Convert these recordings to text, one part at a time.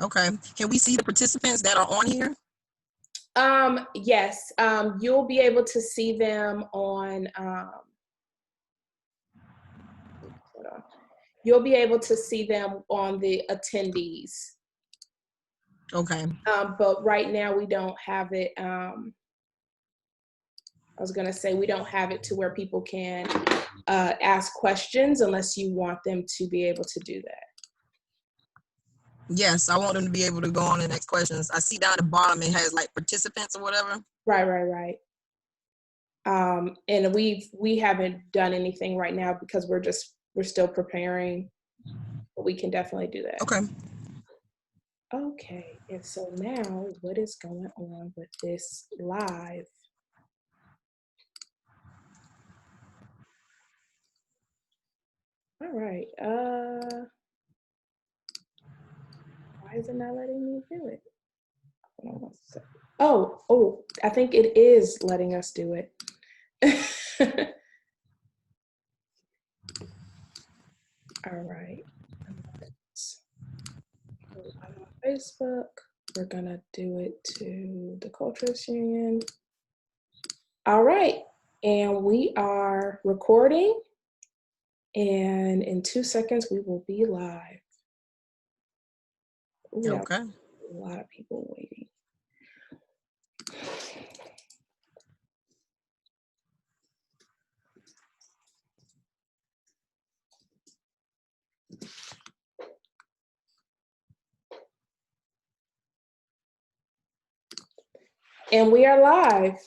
Okay. Can we see the participants that are on here? Yes. You'll be able to see them on, hold on. You'll be able to see them on the attendees. Okay. But right now we don't have it. I was going to say we don't have it to where people can ask questions unless you want them to be able to do that. Yes, I want them to be able to go on and ask questions. I see down at the bottom it has like participants or whatever. Right. And we haven't done anything right now because we're still preparing, but we can definitely do that. Okay, and so now what is going on with this live? All right, why is it not letting me do it? Hold on one second. Oh, I think it is letting us do it. All right. Let's go live on Facebook. We're gonna do it to the Culturist Union. All right, and we are recording, and in 2 seconds we will be live. Ooh, Okay. a lot of people waiting. And we are live.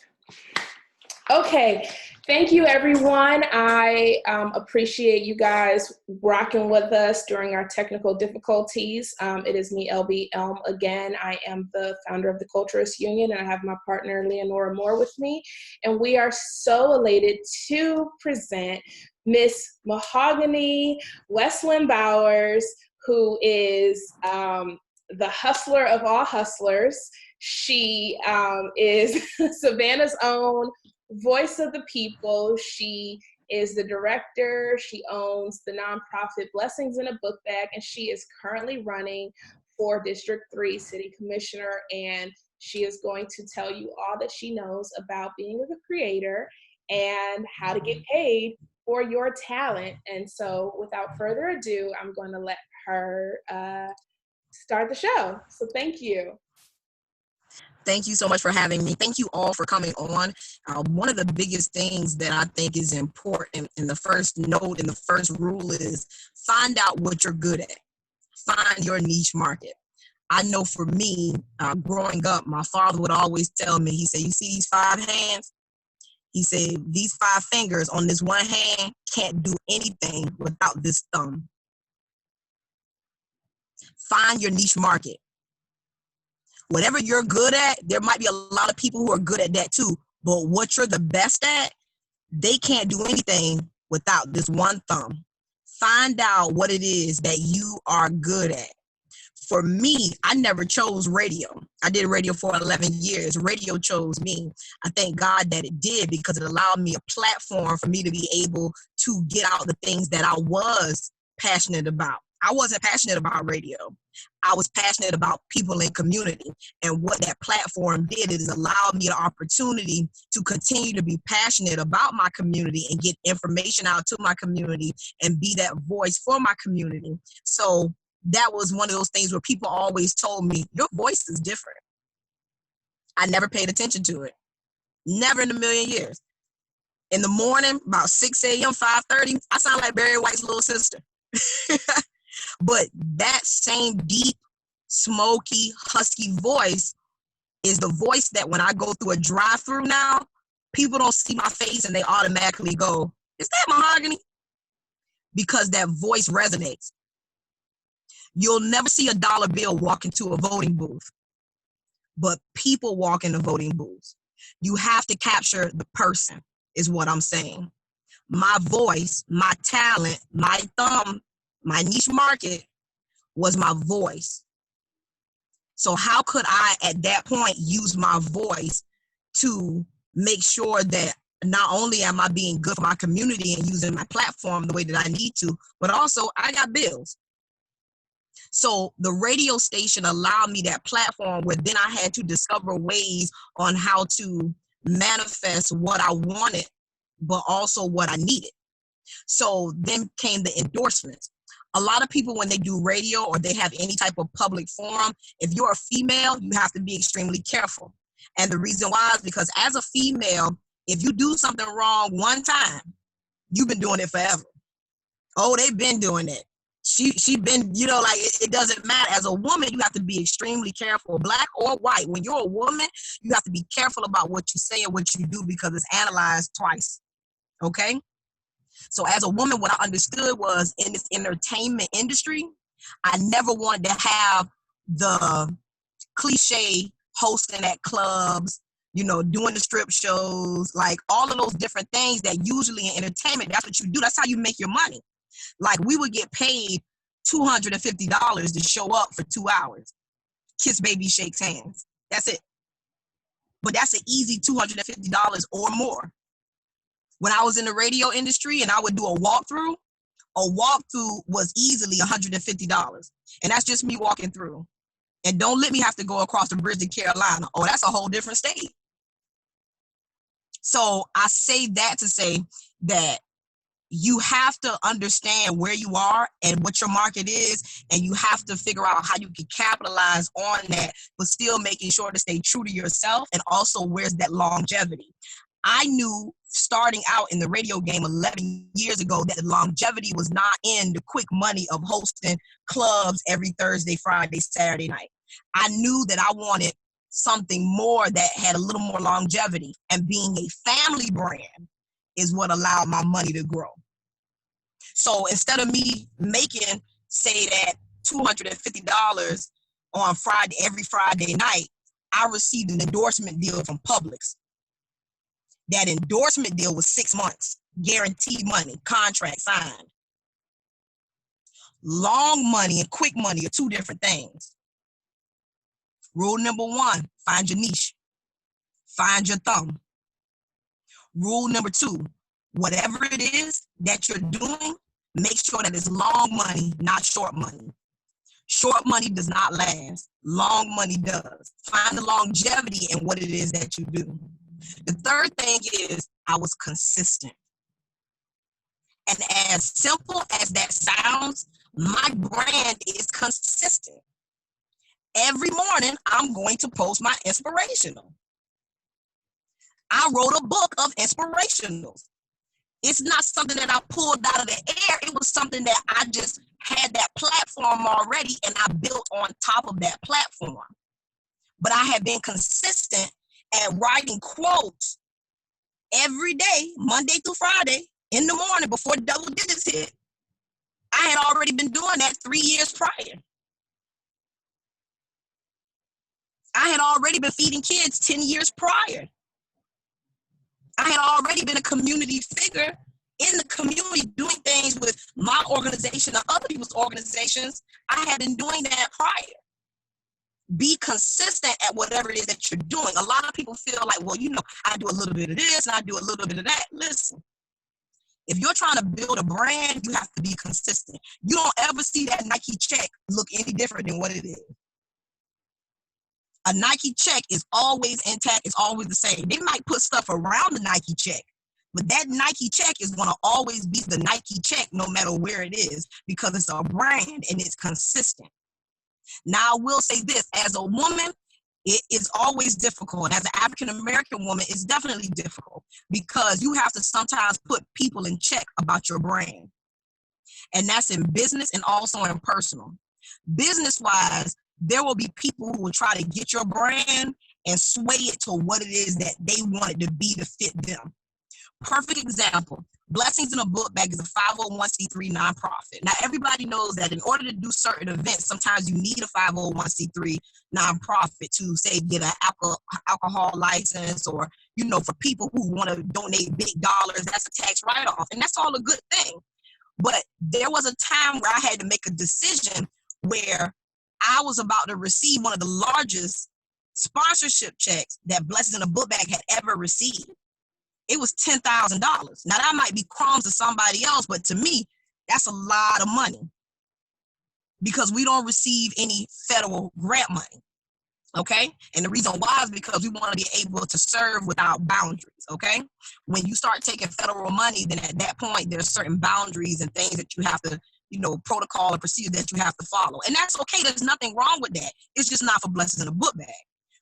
Okay, thank you everyone. I appreciate you guys rocking with us during our technical difficulties. It is me, LB Elm, again. I am the founder of the Culturist Union, and I have my partner, Leonora Moore, with me. And we are so elated to present Miss Mahogany Westland Bowers, who is the hustler of all hustlers. She is Savannah's own voice of the people. She is the director. She owns the nonprofit Blessings in a Book Bag, and she is currently running for District 3 City Commissioner. And she is going to tell you all that she knows about being a creator and how to get paid for your talent. And so without further ado, I'm going to let her start the show. So thank you. Thank you so much for having me. Thank you all for coming on. One of the biggest things that I think is important in the first note and the first rule is find out what you're good at. Find your niche market. I know for me, growing up, my father would always tell me, he said, you see these 5 hands? He said, these 5 fingers on this one hand can't do anything without this thumb. Find your niche market. Whatever you're good at, there might be a lot of people who are good at that too. But what you're the best at, they can't do anything without this one thumb. Find out what it is that you are good at. For me, I never chose radio. I did radio for 11 years. Radio chose me. I thank God that it did because it allowed me a platform for me to be able to get out the things that I was passionate about. I wasn't passionate about radio. I was passionate about people in community. And what that platform did is allow me the opportunity to continue to be passionate about my community and get information out to my community and be that voice for my community. So that was one of those things where people always told me, your voice is different. I never paid attention to it. Never in a million years. In the morning, about 6 a.m., 5:30, I sound like Barry White's little sister. But that same deep, smoky, husky voice is the voice that when I go through a drive-through now, people don't see my face and they automatically go, is that Mahogany? Because that voice resonates. You'll never see a dollar bill walk into a voting booth, but people walk in the voting booths. You have to capture the person, is what I'm saying. My voice, my talent, my thumb, my niche market was my voice. So how could I, at that point, use my voice to make sure that not only am I being good for my community and using my platform the way that I need to, but also I got bills. So the radio station allowed me that platform where then I had to discover ways on how to manifest what I wanted, but also what I needed. So then came the endorsements. A lot of people, when they do radio or they have any type of public forum, if you're a female, you have to be extremely careful. And the reason why is because as a female, if you do something wrong one time, you've been doing it forever. Oh, they've been doing it. She been, like it doesn't matter. As a woman, you have to be extremely careful, black or white. When you're a woman, you have to be careful about what you say and what you do because it's analyzed twice. Okay? So as a woman, what I understood was in this entertainment industry, I never wanted to have the cliche hosting at clubs, doing the strip shows, like all of those different things that usually in entertainment, that's what you do. That's how you make your money. Like we would get paid $250 to show up for 2 hours. Kiss baby, shakes hands. That's it. But that's an easy $250 or more. When I was in the radio industry and I would do a walkthrough was easily $150. And that's just me walking through. And don't let me have to go across the bridge to Carolina. Oh, that's a whole different state. So I say that to say that you have to understand where you are and what your market is, and you have to figure out how you can capitalize on that, but still making sure to stay true to yourself, and also where's that longevity. I knew starting out in the radio game 11 years ago that the longevity was not in the quick money of hosting clubs every Thursday, Friday, Saturday night. I knew that I wanted something more that had a little more longevity, and being a family brand is what allowed my money to grow. So instead of me making, say, that $250 on Friday, every Friday night, I received an endorsement deal from Publix. That endorsement deal was 6 months, guaranteed money, contract signed. Long money and quick money are two different things. Rule number 1, find your niche. Find your thumb. Rule number 2, whatever it is that you're doing, make sure that it's long money, not short money. Short money does not last. Long money does. Find the longevity in what it is that you do. The third thing is I was consistent. And as simple as that sounds, my brand is consistent. Every morning, I'm going to post my inspirational. I wrote a book of inspirationals. It's not something that I pulled out of the air. It was something that I just had that platform already, and I built on top of that platform. But I have been consistent at writing quotes every day, Monday through Friday, in the morning before double digits hit. I had already been doing that 3 years prior. I had already been feeding kids 10 years prior. I had already been a community figure in the community doing things with my organization or other people's organizations. I had been doing that prior. Be consistent at whatever it is that you're doing. A lot of people feel like, well, I do a little bit of this and I do a little bit of that. Listen, if you're trying to build a brand, you have to be consistent. You don't ever see that Nike check look any different than what it is. A Nike check is always intact. It's always the same. They might put stuff around the Nike check, but that Nike check is going to always be the Nike check no matter where it is, because it's a brand and it's consistent. Now, I will say this, as a woman, it is always difficult. As an African-American woman, it's definitely difficult because you have to sometimes put people in check about your brand. And that's in business and also in personal. Business-wise, there will be people who will try to get your brand and sway it to what it is that they want it to be to fit them. Perfect example, Blessings in a Book Bag is a 501c3 nonprofit. Now, everybody knows that in order to do certain events, sometimes you need a 501c3 nonprofit to, say, get an alcohol license, or, for people who want to donate big dollars, that's a tax write-off. And that's all a good thing. But there was a time where I had to make a decision where I was about to receive one of the largest sponsorship checks that Blessings in a Book Bag had ever received. It was $10,000. Now, that might be crumbs to somebody else, but to me, that's a lot of money. because we don't receive any federal grant money. Okay. And the reason why is because we want to be able to serve without boundaries. Okay. When you start taking federal money, then at that point, there's certain boundaries and things that you have to, protocol and procedure that you have to follow. And that's okay. There's nothing wrong with that. It's just not for blessings in a book bag.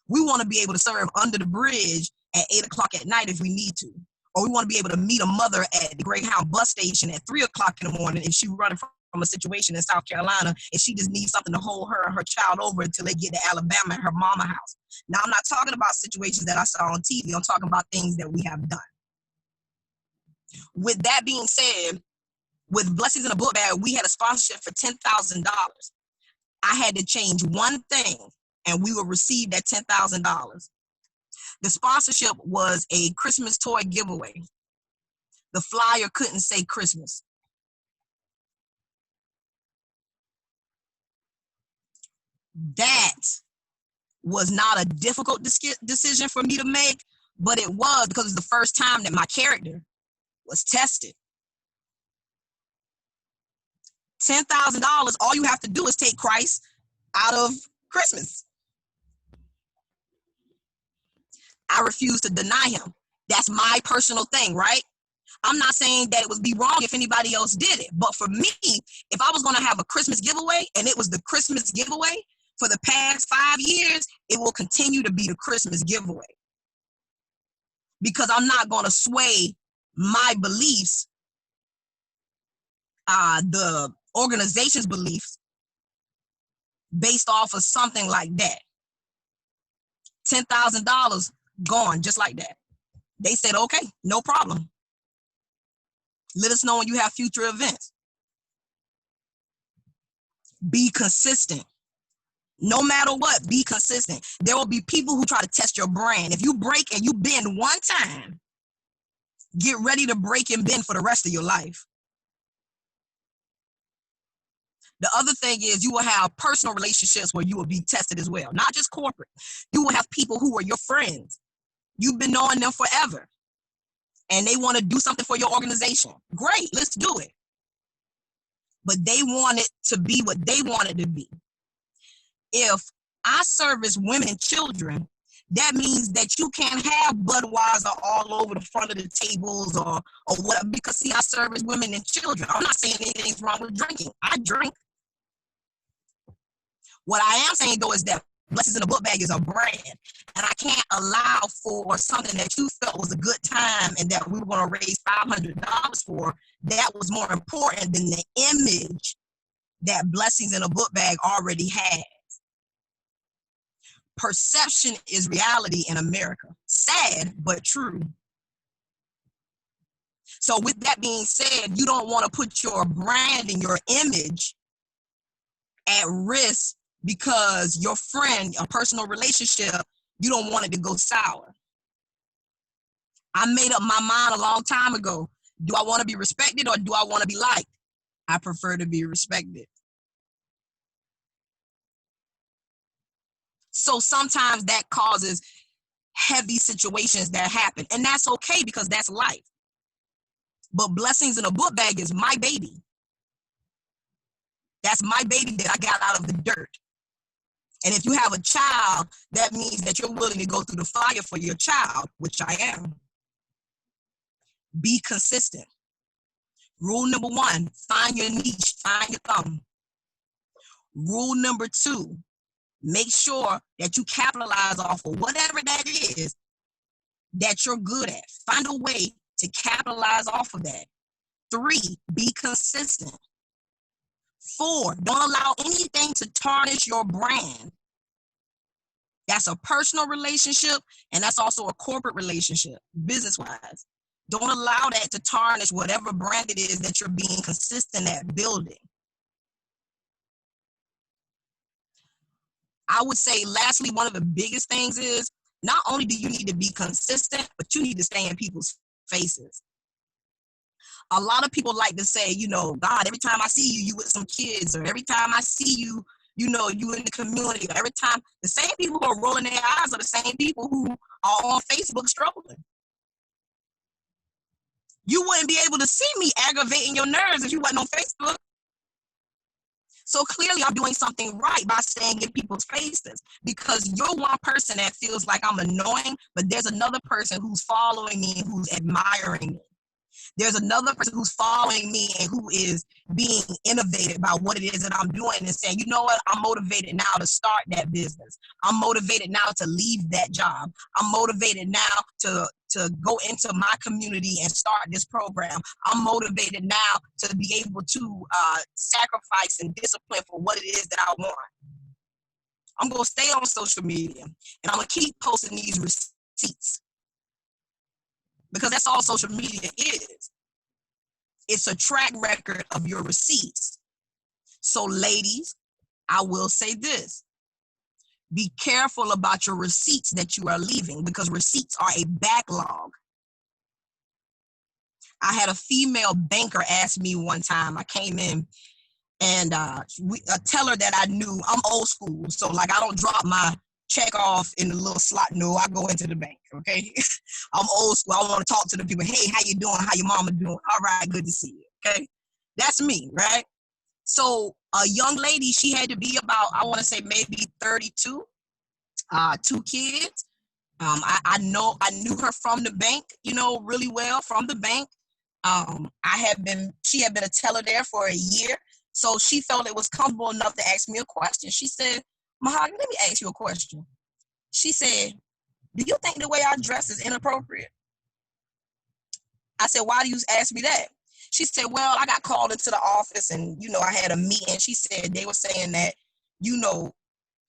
We want to be able to serve under the bridge at 8:00 at night if we need to. Or we want to be able to meet a mother at the Greyhound bus station at 3:00 in the morning if she's running from a situation in South Carolina and she just needs something to hold her and her child over until they get to Alabama at her mama house. Now, I'm not talking about situations that I saw on TV. I'm talking about things that we have done. With that being said, with Blessings in a Book Bag, we had a sponsorship for $10,000. I had to change one thing, and we will receive that $10,000. The sponsorship was a Christmas toy giveaway. The flyer couldn't say Christmas. That was not a difficult decision for me to make, but it was because it's the first time that my character was tested. $10,000, all you have to do is take Christ out of Christmas. I refuse to deny him. That's my personal thing, right? I'm not saying that it would be wrong if anybody else did it. But for me, if I was going to have a Christmas giveaway and it was the Christmas giveaway for the past 5 years, it will continue to be the Christmas giveaway. Because I'm not going to sway my beliefs, the organization's beliefs, based off of something like that. $10,000 gone just like that. They said, okay, no problem. Let us know when you have future events. Be consistent. No matter what, be consistent. There will be people who try to test your brand. If you break and you bend one time, get ready to break and bend for the rest of your life. The other thing is you will have personal relationships where you will be tested as well, not just corporate. You will have people who are your friends. You've been knowing them forever, and they want to do something for your organization. Great, let's do it. But they want it to be what they want it to be. If I service women and children, that means that you can't have Budweiser all over the front of the tables or whatever, because see, I service women and children. I'm not saying anything's wrong with drinking. I drink. What I am saying, though, is that Blessings in a Book Bag is a brand, and I can't allow for something that you felt was a good time and that we were going to raise $500 for. That was more important than the image that Blessings in a Book Bag already had. Perception is reality in America. Sad, but true. So with that being said, you don't want to put your brand and your image at risk because your friend, a personal relationship, you don't want it to go sour. I made up my mind a long time ago. Do I want to be respected or do I want to be liked? I prefer to be respected. So sometimes that causes heavy situations that happen. And that's okay because that's life. But Blessings in a Book Bag is my baby. That's my baby that I got out of the dirt. And if you have a child, that means that you're willing to go through the fire for your child, which I am. Be consistent. Rule number 1, find your niche, find your thumb. Rule number 2, make sure that you capitalize off of whatever that is that you're good at. Find a way to capitalize off of that. 3, be consistent. 4, don't allow anything to tarnish your brand. That's a personal relationship, and that's also a corporate relationship, business-wise. Don't allow that to tarnish whatever brand it is that you're being consistent at building. I would say, lastly, one of the biggest things is not only do you need to be consistent, but you need to stay in people's faces. A lot of people like to say, God, every time I see you, you with some kids, or every time I see you, you in the community, or every time, the same people who are rolling their eyes are the same people who are on Facebook struggling. You wouldn't be able to see me aggravating your nerves if you wasn't on Facebook. So clearly I'm doing something right by staying in people's faces, because you're one person that feels like I'm annoying, but there's another person who's following me and who's admiring me. There's another person who's following me and who is being innovated by what it is that I'm doing and saying, you know what, I'm motivated now to start that business. I'm motivated now to leave that job. I'm motivated now to go into my community and start this program. I'm motivated now to be able to sacrifice and discipline for what it is that I want. I'm going to stay on social media and I'm going to keep posting these receipts, because that's all social media is. It's a track record of your receipts. So ladies, I will say this. Be careful about your receipts that you are leaving, because receipts are a backlog. I had a female banker ask me one time, I came in and a teller that I knew, I'm old school. So like I don't drop my check off in the little slot. No, I go into the bank, okay? I'm old school. I want to talk to the people. Hey, how you doing? How your mama doing? All right, good to see you, okay? That's me, right? So a young lady, she had to be about, I want to say maybe 32, 2 kids. I knew her from the bank, really well from the bank. She had been a teller there for a year. So she felt it was comfortable enough to ask me a question. She said, Mahogany, let me ask you a question. She said, do you think the way I dress is inappropriate? I said, why do you ask me that? She said, well, I got called into the office and, I had a meeting. She said they were saying that,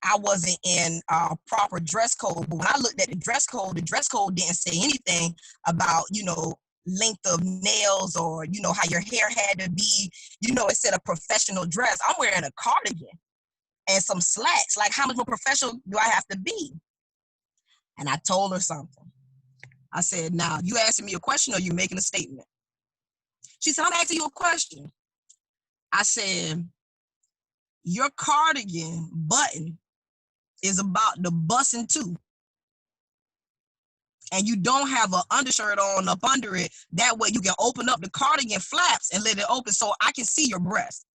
I wasn't in proper dress code. But when I looked at the dress code didn't say anything about, length of nails or, how your hair had to be. It said a professional dress. I'm wearing a cardigan and some slacks. Like, how much more professional do I have to be? And I told her something. I said, now, you asking me a question or you making a statement? She said, I'm asking you a question. I said, your cardigan button is about to bust in two. And you don't have an undershirt on up under it. That way you can open up the cardigan flaps and let it open so I can see your breast.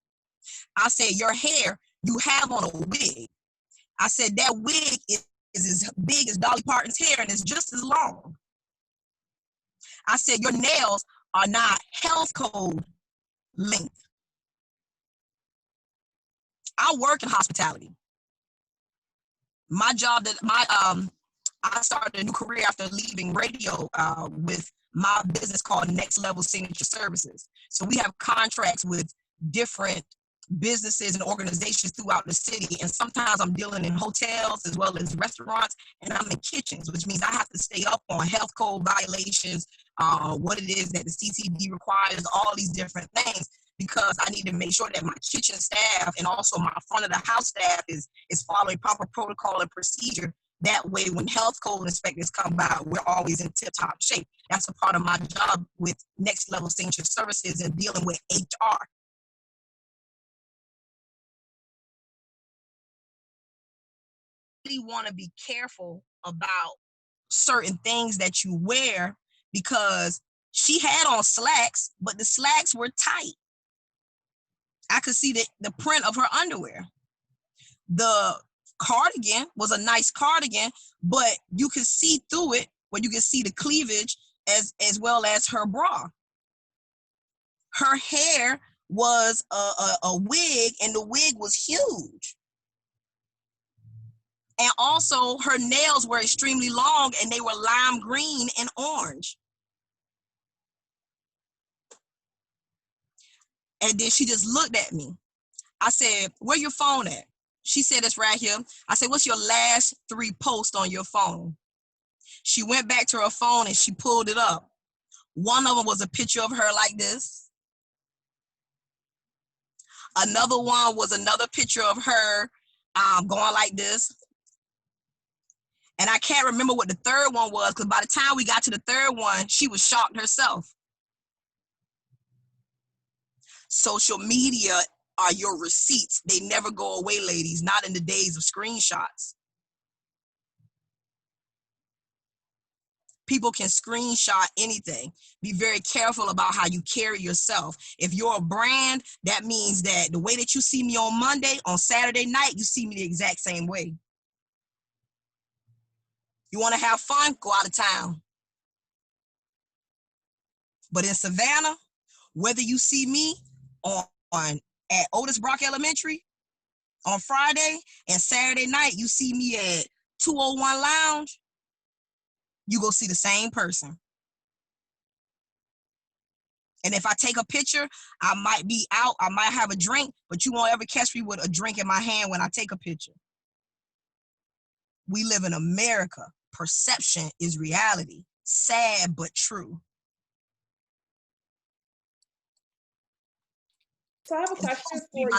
I said, your hair, you have on a wig. I said, that wig is as big as Dolly Parton's hair and it's just as long. I said, your nails are not health code length. I work in hospitality. My job I started a new career after leaving radio with my business called Next Level Signature Services. So we have contracts with different businesses and organizations throughout the city. And sometimes I'm dealing in hotels as well as restaurants, and I'm in kitchens, which means I have to stay up on health code violations, what it is that the CCD requires, all these different things, because I need to make sure that my kitchen staff and also my front of the house staff is following proper protocol and procedure. That way, when health code inspectors come by, we're always in tip-top shape. That's a part of my job with Next Level Signature Services and dealing with HR. You really want to be careful about certain things that you wear, because she had on slacks, but the slacks were tight. I could see the print of her underwear. The cardigan was a nice cardigan, but you could see through it, where you could see the cleavage as well as her bra. Her hair was a wig, and the wig was huge. And also her nails were extremely long, and they were lime green and orange. And then she just looked at me. I said, where your phone at? She said, it's right here. I said, what's your last 3 posts on your phone? She went back to her phone and she pulled it up. One of them was a picture of her like this. Another one was another picture of her going like this. And I can't remember what the third one was, because by the time we got to the third one, she was shocked herself. Social media are your receipts. They never go away, ladies, not in the days of screenshots. People can screenshot anything. Be very careful about how you carry yourself. If you're a brand, that means that the way that you see me on Monday, on Saturday night, you see me the exact same way. You want to have fun? Go out of town. But in Savannah, whether you see me on at Otis Brock Elementary on Friday and Saturday night, you see me at 201 Lounge, you go see the same person. And if I take a picture, I might be out, I might have a drink, but you won't ever catch me with a drink in my hand when I take a picture. We live in America. Perception is reality. Sad but true. So I have a question for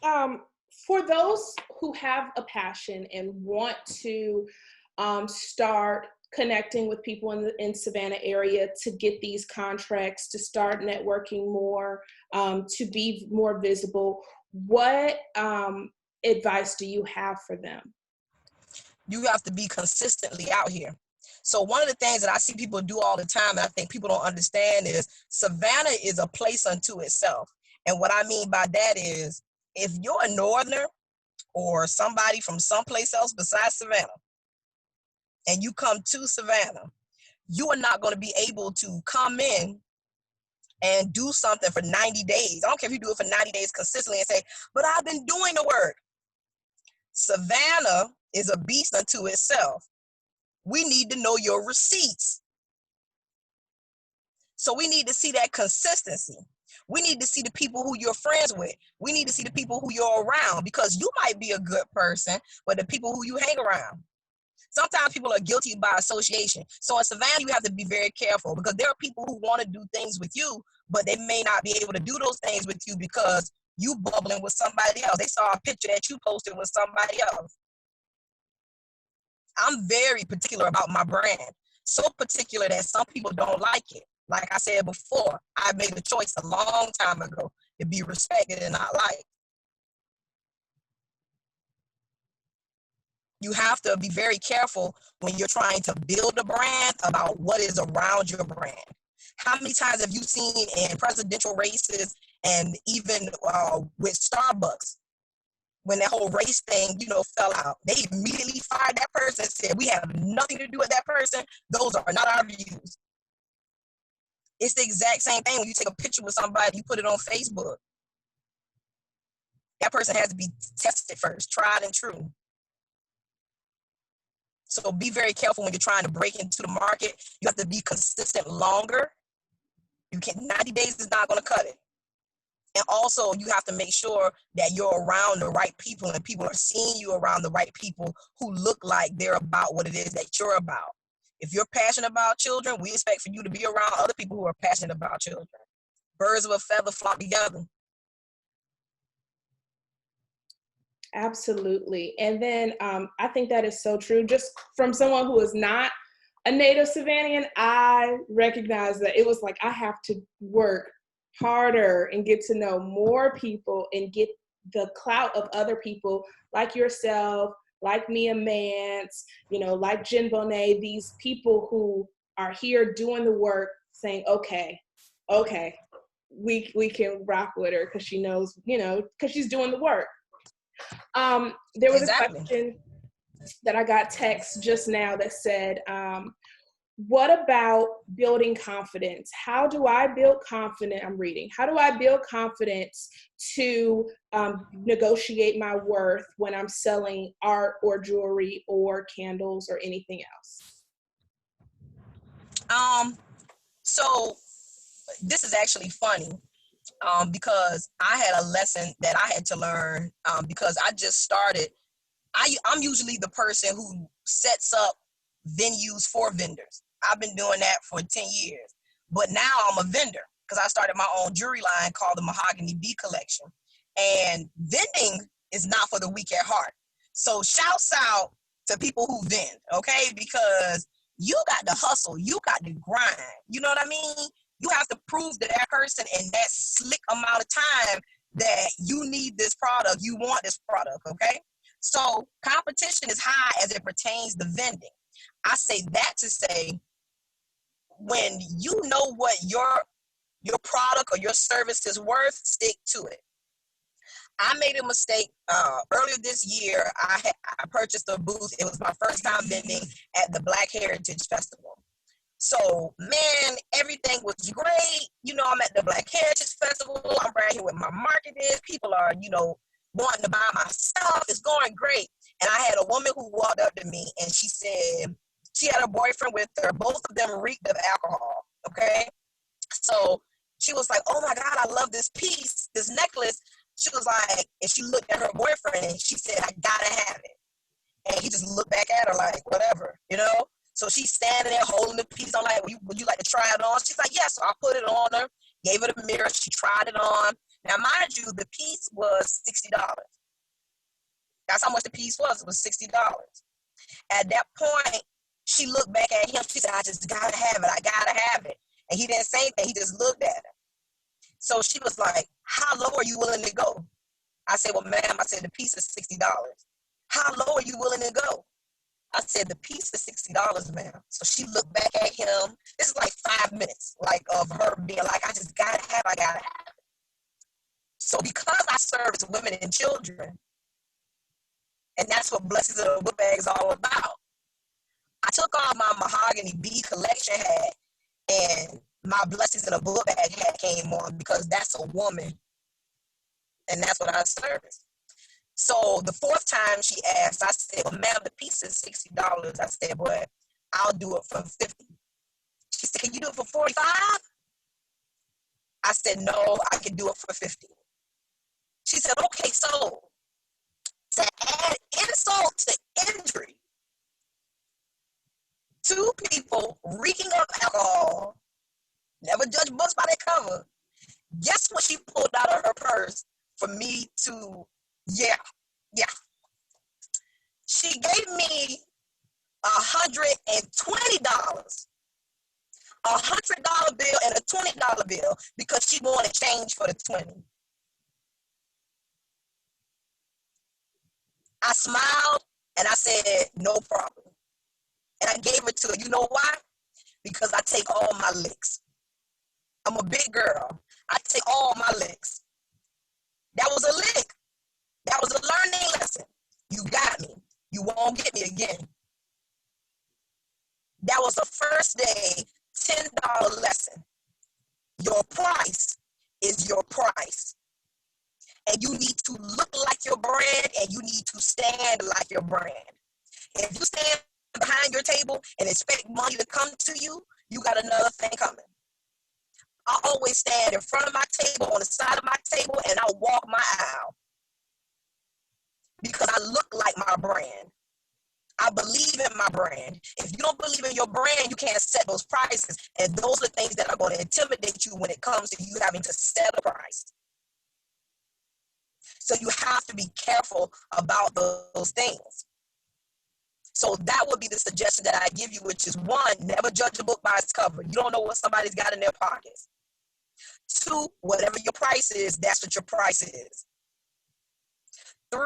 you. For those who have a passion and want to start connecting with people in Savannah area to get these contracts, to start networking more, to be more visible, what advice do you have for them? You have to be consistently out here. So one of the things that I see people do all the time, and I think people don't understand, is Savannah is a place unto itself. And what I mean by that is, if you're a northerner or somebody from someplace else besides Savannah, and you come to Savannah, you are not going to be able to come in and do something for 90 days. I don't care if you do it for 90 days consistently and say, but I've been doing the work. Savannah is a beast unto itself. We need to know your receipts. So we need to see that consistency. We need to see the people who you're friends with. We need to see the people who you're around, because you might be a good person, but the people who you hang around. Sometimes people are guilty by association. So in Savannah, you have to be very careful, because there are people who want to do things with you, but they may not be able to do those things with you because you bubbling with somebody else. They saw a picture that you posted with somebody else. I'm very particular about my brand. So particular that some people don't like it. Like I said before, I made a choice a long time ago to be respected and not liked. You have to be very careful when you're trying to build a brand about what is around your brand. How many times have you seen in presidential races and even with Starbucks, when that whole race thing, fell out, they immediately fired that person and said, we have nothing to do with that person. Those are not our views. It's the exact same thing when you take a picture with somebody, you put it on Facebook. That person has to be tested first, tried and true. So be very careful when you're trying to break into the market. You have to be consistent longer. 90 days is not going to cut it. And also, you have to make sure that you're around the right people and people are seeing you around the right people who look like they're about what it is that you're about. If you're passionate about children, we expect for you to be around other people who are passionate about children. Birds of a feather flock together. Absolutely. And then I think that is so true. Just from someone who is not a native Savannah, I recognize that it was like I have to work harder and get to know more people and get the clout of other people like yourself, like Mia Mance, like Jen Bonet, these people who are here doing the work saying, okay, we can rock with her because she knows, because she's doing the work. There was Exactly. a question that I got text just now that said, what about building confidence? How do I build confidence? I'm reading. How do I build confidence to negotiate my worth when I'm selling art or jewelry or candles or anything else? So this is actually funny because I had a lesson that I had to learn because I just started. I'm usually the person who sets up venues for vendors. I've been doing that for 10 years. But now I'm a vendor because I started my own jewelry line called the Mahogany B Collection. And vending is not for the weak at heart. So shouts out to people who vend, okay? Because you got to hustle. You got to grind. You know what I mean? You have to prove to that person in that slick amount of time that you need this product, you want this product, okay? So competition is high as it pertains to vending. I say that to say, when you know what your product or your service is worth, stick to it. I made a mistake earlier this year. I purchased a booth. It was my first time vending at the Black Heritage Festival. So, man, everything was great. You know, I'm at the Black Heritage Festival. I'm right here with my marketers. People are, wanting to buy my stuff. It's going great. And I had a woman who walked up to me and she said she had a boyfriend with her. Both of them reeked of alcohol. Okay. So she was like, oh my God, I love this piece, this necklace. She was like, and she looked at her boyfriend and she said, I gotta have it. And he just looked back at her like, whatever, So she's standing there holding the piece. I'm like, would you like to try it on? She's like, yes. So I put it on her, gave her the mirror. She tried it on. Now, mind you, the piece was $60. That's how much the piece was. It was $60. At that point, she looked back at him. She said, I just gotta have it. I gotta have it. And he didn't say anything. He just looked at her. So she was like, how low are you willing to go? I said, well, ma'am, I said, the piece is $60. How low are you willing to go? I said, the piece is $60, ma'am. So she looked back at him. This is like 5 minutes, like, of her being like, I just gotta have it. So because I service women and children, and that's what Blessings in a Book Bag is all about, I took off my Mahogany bead collection hat and my Blessings in a Book Bag hat came on because that's a woman and that's what I service. So the fourth time she asked, I said, well, ma'am, the piece is $60. I said, but I'll do it for $50. She said, can you do it for $45? I said, no, I can do it for $50. She said, okay, so to add insult to injury, two people reeking of alcohol, never judge books by their cover. Guess what she pulled out of her purse for me to, yeah. She gave me $120, $100 bill and a $20 bill because she wanted change for the 20. I smiled and I said, no problem. And I gave it to her. You know why? Because I take all my licks. I'm a big girl. I take all my licks. That was a lick. That was a learning lesson. You got me. You won't get me again. That was the first day, $10 lesson. Your price is your price. And you need to look like your brand and you need to stand like your brand. If you stand behind your table and expect money to come to you, you got another thing coming. I always stand in front of my table, on the side of my table, and I walk my aisle. Because I look like my brand. I believe in my brand. If you don't believe in your brand, you can't set those prices. And those are things that are going to intimidate you when it comes to you having to set a price. So you have to be careful about those things. So that would be the suggestion that I give you, which is 1, never judge a book by its cover. You don't know what somebody's got in their pockets. 2, whatever your price is, that's what your price is. 3,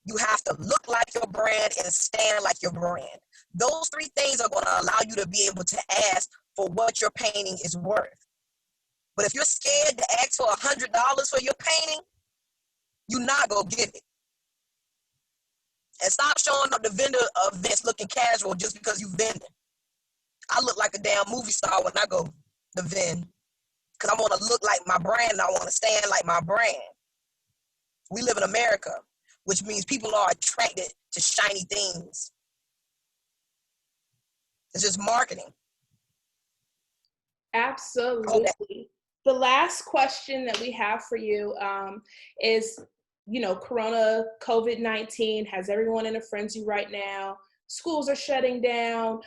you have to look like your brand and stand like your brand. Those 3 things are going to allow you to be able to ask for what your painting is worth. But if you're scared to ask for $100 for your painting, you're not going to get it. And stop showing up to vendor events looking casual just because you vending. I look like a damn movie star when I go to vend because I want to look like my brand and I want to stand like my brand. We live in America, which means people are attracted to shiny things. It's just marketing. Absolutely. The last question that we have for you is, Corona, COVID-19 has everyone in a frenzy right now. Schools are shutting down.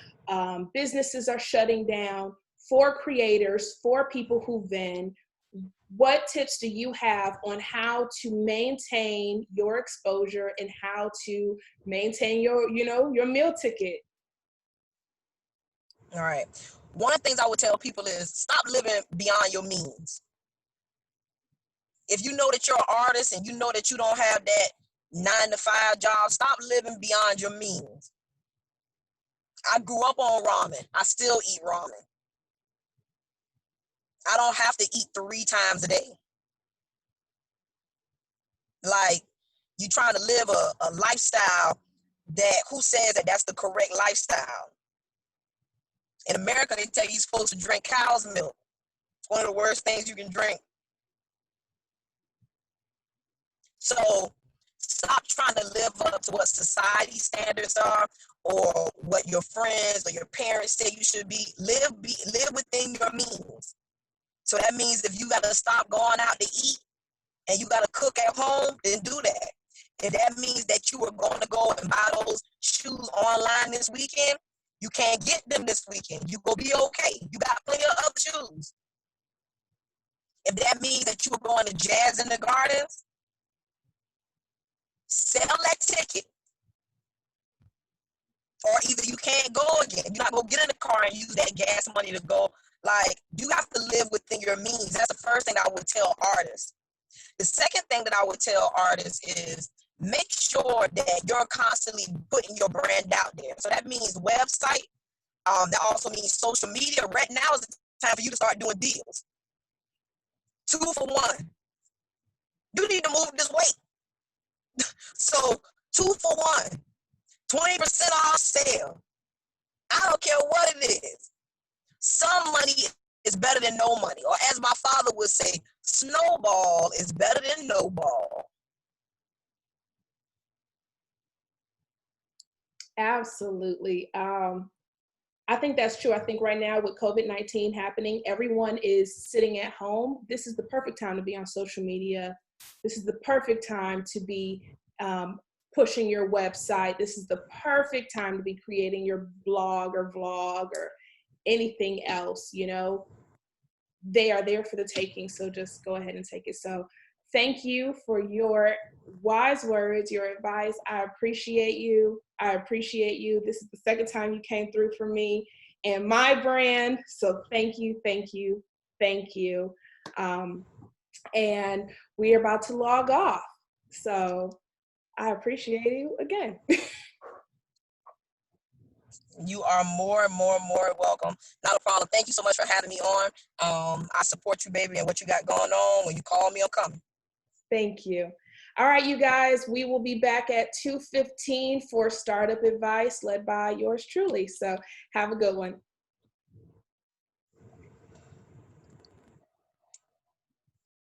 Businesses are shutting down. For creators, for people who vend, what tips do you have on how to maintain your exposure and how to maintain your meal ticket? All right. One of the things I would tell people is stop living beyond your means. If you know that you're an artist and you know that you don't have that 9-to-5 job, stop living beyond your means. I grew up on ramen. I still eat ramen. I don't have to eat 3 times a day. Like, you trying to live a lifestyle that, who says that that's the correct lifestyle? In America, they tell you you're supposed to drink cow's milk. It's one of the worst things you can drink. So stop trying to live up to what society standards are or what your friends or your parents say you should be. Live within your means. So that means if you got to stop going out to eat and you got to cook at home, then do that. If that means that you are going to go and buy those shoes online this weekend, you can't get them this weekend. You go be okay. You got plenty of other shoes. If that means that you are going to Jazz in the Gardens, sell that ticket. Or either you can't go again. You're not going to get in the car and use that gas money to go. Like, you have to live within your means. That's the first thing I would tell artists. The second thing that I would tell artists is make sure that you're constantly putting your brand out there. So that means website. That also means social media. Right now is the time for you to start doing deals. 2 for 1. You need to move this weight. So 2 for 1. 20% off sale. I don't care what it is. Some money is better than no money. Or as my father would say, snowball is better than no ball. Absolutely. I think that's true. I think right now with COVID-19 happening, everyone is sitting at home. This is the perfect time to be on social media. This is the perfect time to be pushing your website. This is the perfect time to be creating your blog or vlog or anything else, you know. They are there for the taking, so just go ahead and take it. So thank you for your wise words, your advice. I appreciate you. I appreciate you. This is the second time you came through for me and my brand. So thank you, thank you, thank you. And we are about to log off. So I appreciate you again. You are more welcome. Not a problem. Thank you so much for having me on. I support you, baby, and what you got going on. When you call me, I'm coming. Thank you. All right, you guys, we will be back at 2:15 for Startup Advice led by yours truly. So have a good one.